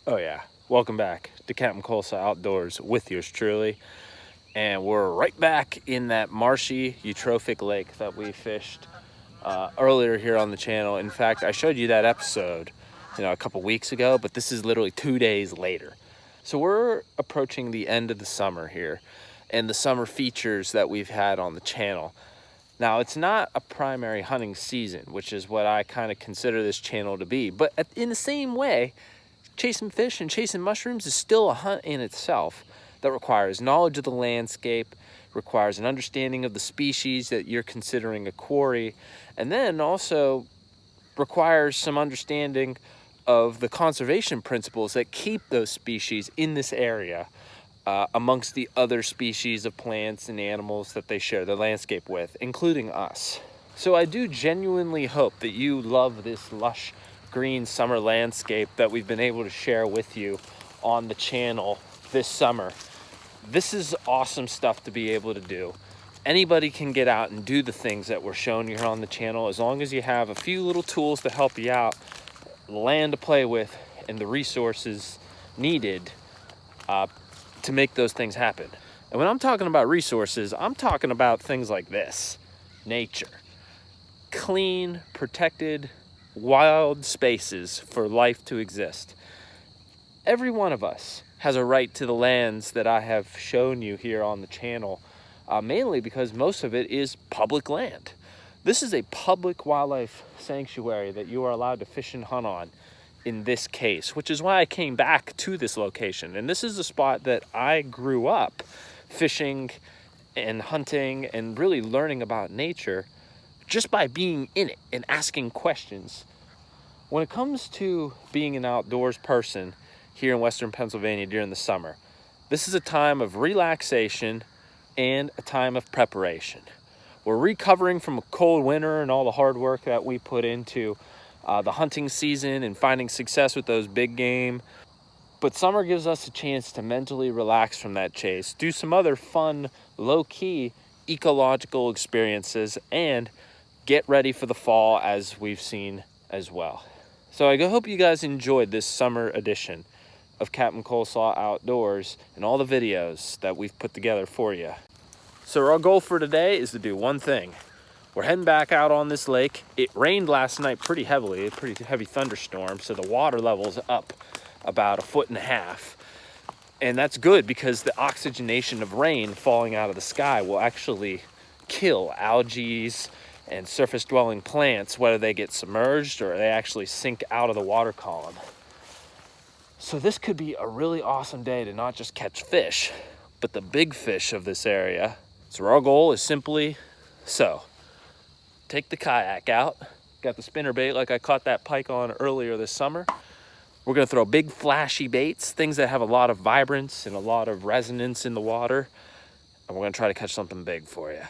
Oh yeah, welcome back to Captain Coleslaw Outdoors with yours truly. And we're right back in that marshy eutrophic lake that we fished earlier here on the channel. In fact, I showed you that episode, a couple weeks ago, but this is literally 2 days later. So we're approaching the end of the summer here and the summer features that we've had on the channel. Now, it's not a primary hunting season, which is what I kind of consider this channel to be, but in the same way, chasing fish and chasing mushrooms is still a hunt in itself that requires knowledge of the landscape, requires an understanding of the species that you're considering a quarry, and then also requires some understanding of the conservation principles that keep those species in this area amongst the other species of plants and animals that they share the landscape with, including us. So I do genuinely hope that you love this lush green summer landscape that we've been able to share with you on the channel this summer. This is awesome stuff to be able to do. Anybody can get out and do the things that we're showing you here on the channel as long as you have a few little tools to help you out, land to play with, and the resources needed to make those things happen. And when I'm talking about resources, I'm talking about things like this: nature, clean, protected, wild spaces for life to exist. Every one of us has a right to the lands that I have shown you here on the channel, mainly because most of it is public land. This is a public wildlife sanctuary that you are allowed to fish and hunt on in this case, which is why I came back to this location. And this is a spot that I grew up fishing and hunting and really learning about nature just by being in it and asking questions. When it comes to being an outdoors person here in Western Pennsylvania during the summer, this is a time of relaxation and a time of preparation. We're recovering from a cold winter and all the hard work that we put into the hunting season and finding success with those big game. But summer gives us a chance to mentally relax from that chase, do some other fun, low-key ecological experiences, and get ready for the fall as we've seen as well. So I hope you guys enjoyed this summer edition of Captain Coleslaw Outdoors and all the videos that we've put together for you. So our goal for today is to do one thing. We're heading back out on this lake. It rained last night pretty heavily, a pretty heavy thunderstorm, so the water level's up about 1.5 feet. And that's good because the oxygenation of rain falling out of the sky will actually kill algae and surface dwelling plants, whether they get submerged or they actually sink out of the water column. So this could be a really awesome day to not just catch fish, but the big fish of this area. So our goal is simply take the kayak out, got the spinner bait like I caught that pike on earlier this summer. We're gonna throw big flashy baits, things that have a lot of vibrance and a lot of resonance in the water, and we're gonna try to catch something big for you.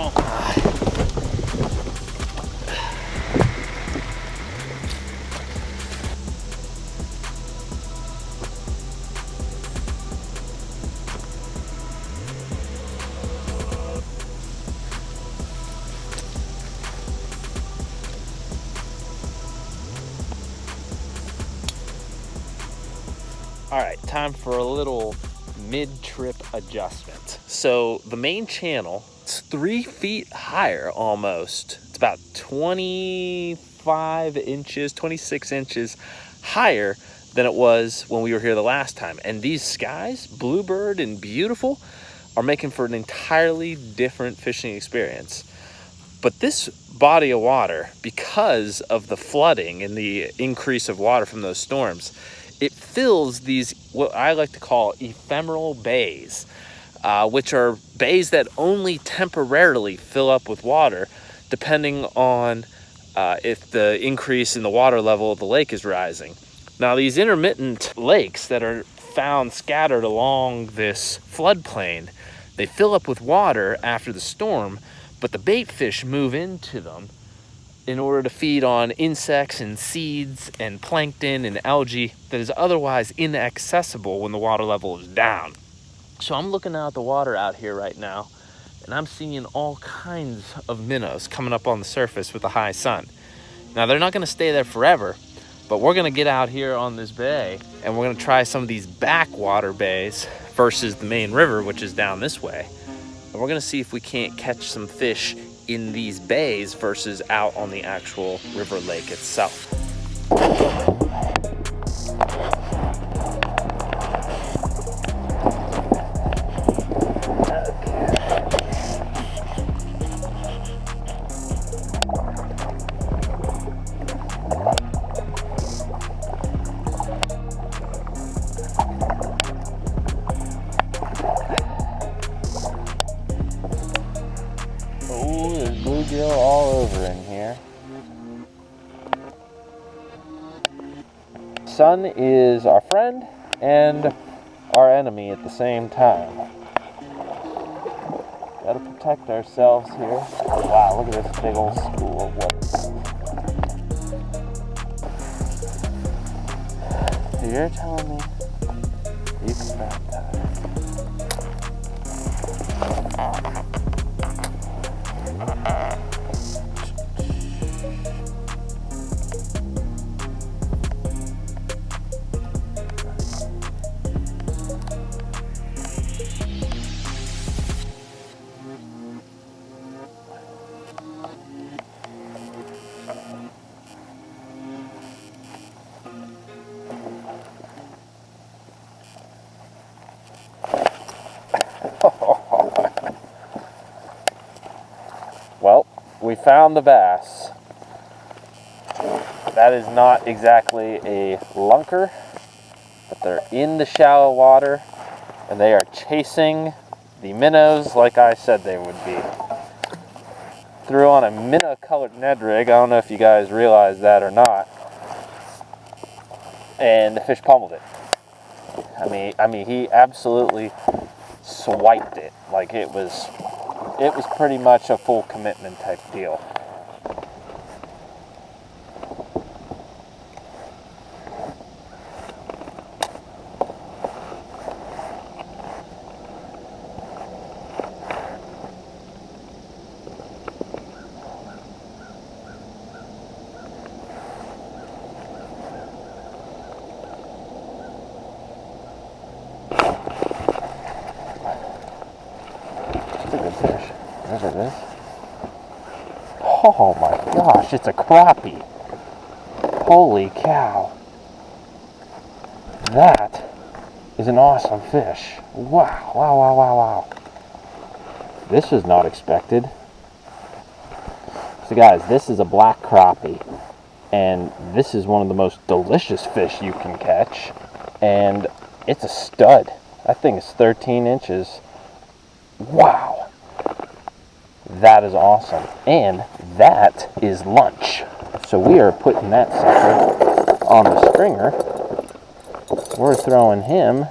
Oh my. All right, time for a little mid-trip adjustment. So the main channel, it's 3 feet higher almost. It's about 25 inches, 26 inches higher than it was when we were here the last time. And these skies, bluebird and beautiful, are making for an entirely different fishing experience. But this body of water, because of the flooding and the increase of water from those storms, it fills these, what I like to call ephemeral bays, which are bays that only temporarily fill up with water, depending on if the increase in the water level of the lake is rising. Now, these intermittent lakes that are found scattered along this floodplain, they fill up with water after the storm, but the bait fish move into them in order to feed on insects and seeds and plankton and algae that is otherwise inaccessible when the water level is down. So I'm looking out the water out here right now, and I'm seeing all kinds of minnows coming up on the surface with the high sun. Now, they're not going to stay there forever, but we're going to get out here on this bay, and we're going to try some of these backwater bays versus the main river, which is down this way. And we're going to see if we can't catch some fish in these bays versus out on the actual river lake itself. Oh, there's bluegill all over in here. Sun is our friend and our enemy at the same time. Gotta protect ourselves here. Wow, look at this big old school of what? So you're telling me you can grab that? Well, we found the bass. That is not exactly a lunker, but they're in the shallow water and they are chasing the minnows like I said they would be. Threw on a minnow colored Ned rig, I don't know if you guys realize that or not, and the fish pummeled it. I mean he absolutely swiped it. Like it was pretty much a full commitment type deal. Look at this. Oh my gosh, it's a crappie. Holy cow. That is an awesome fish. Wow, wow, wow, wow, wow. This was not expected. So guys, this is a black crappie. And this is one of the most delicious fish you can catch. And it's a stud. That thing is 13 inches. Wow. That is awesome. And that is lunch. So we are putting that sucker on the stringer. We're throwing him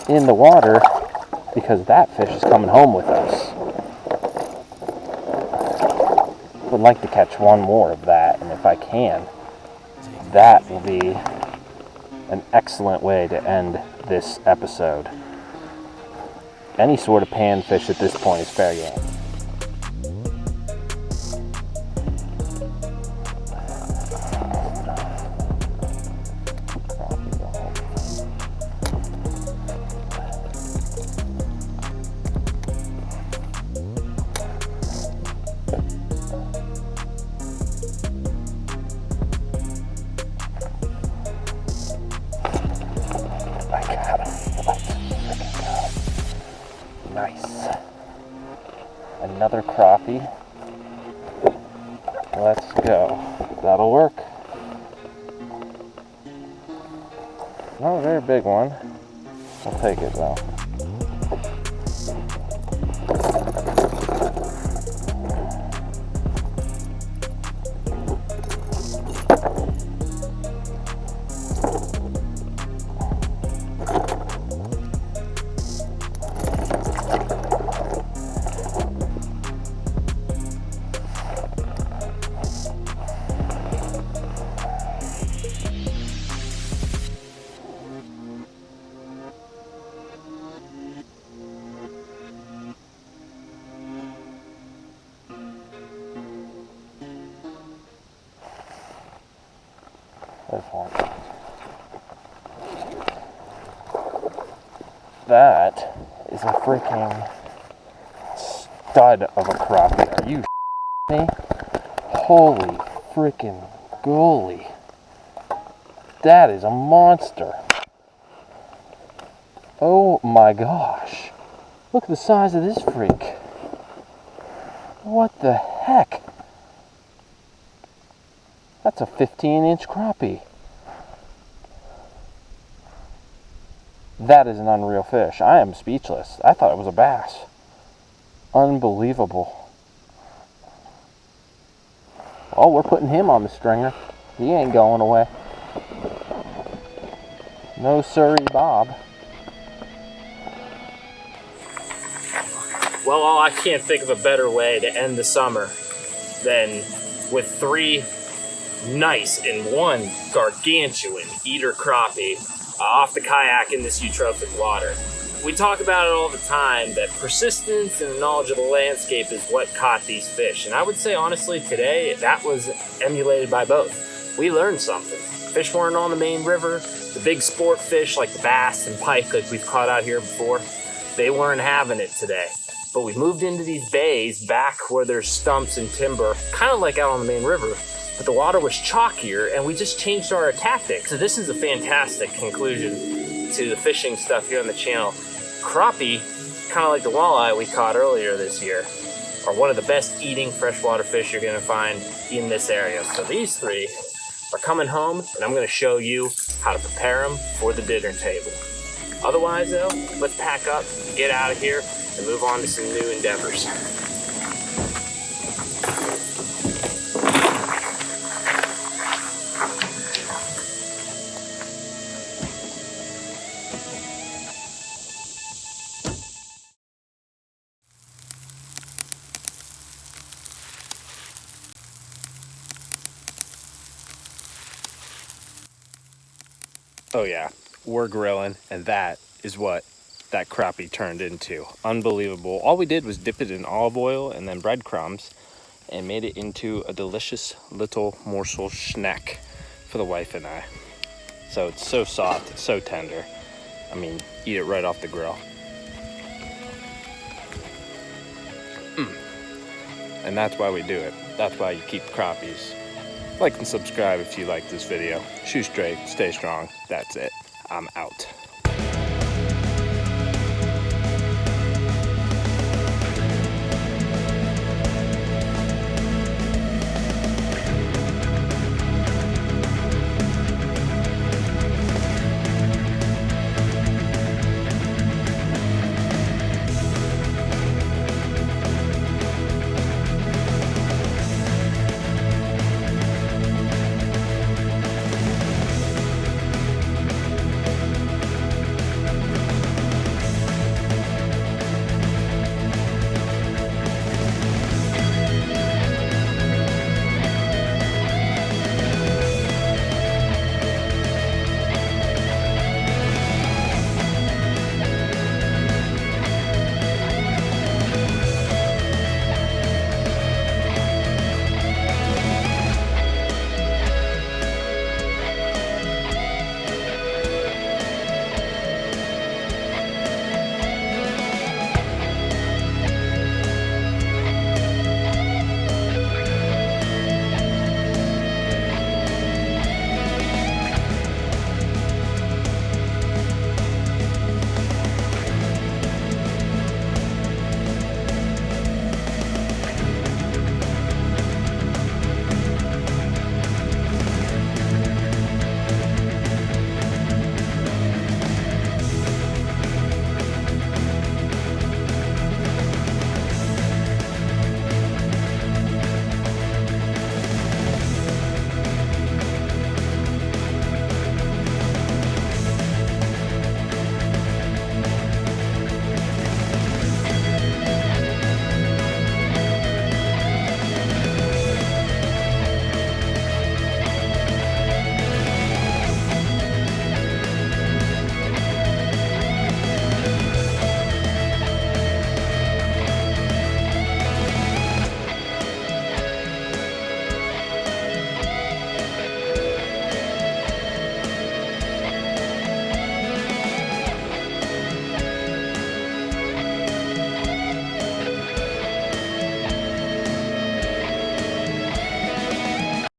in the water because that fish is coming home with us. Would like to catch one more of that, and if I can, that will be an excellent way to end this episode. Any sort of panfish at this point is fair game. Nice. Another crappie. Let's go. That'll work. Not a very big one. I'll take it though. There's one. That is a freaking stud of a crappie. Are you me? Holy freaking goalie. That is a monster. Oh my gosh. Look at the size of this freak. What the heck? That's a 15-inch crappie. That is an unreal fish. I am speechless. I thought it was a bass. Unbelievable. Oh, we're putting him on the stringer. He ain't going away. No siree, Bob. Well, I can't think of a better way to end the summer than with 3 nice and 1 gargantuan eater crappie off the kayak in this eutrophic water. We talk about it all the time that persistence and knowledge of the landscape is what caught these fish. And I would say honestly today that was emulated by both. We learned something. Fish weren't on the main river. The big sport fish like the bass and pike like we've caught out here before, they weren't having it today. But we moved into these bays back where there's stumps and timber, kind of like out on the main river. But the water was chalkier and we just changed our tactics. So this is a fantastic conclusion to the fishing stuff here on the channel. Crappie, kind of like the walleye we caught earlier this year, are one of the best eating freshwater fish you're gonna find in this area. So these 3 are coming home and I'm gonna show you how to prepare them for the dinner table. Otherwise though, let's pack up, get out of here, and move on to some new endeavors. Oh yeah, we're grilling, and that is what that crappie turned into. Unbelievable. All we did was dip it in olive oil and then breadcrumbs and made it into a delicious little morsel snack for the wife and I. So it's so soft, it's so tender. I mean, eat it right off the grill. And that's why we do it. That's why you keep crappies. Like and subscribe if you like this video. Shoot straight, stay strong. That's it. I'm out.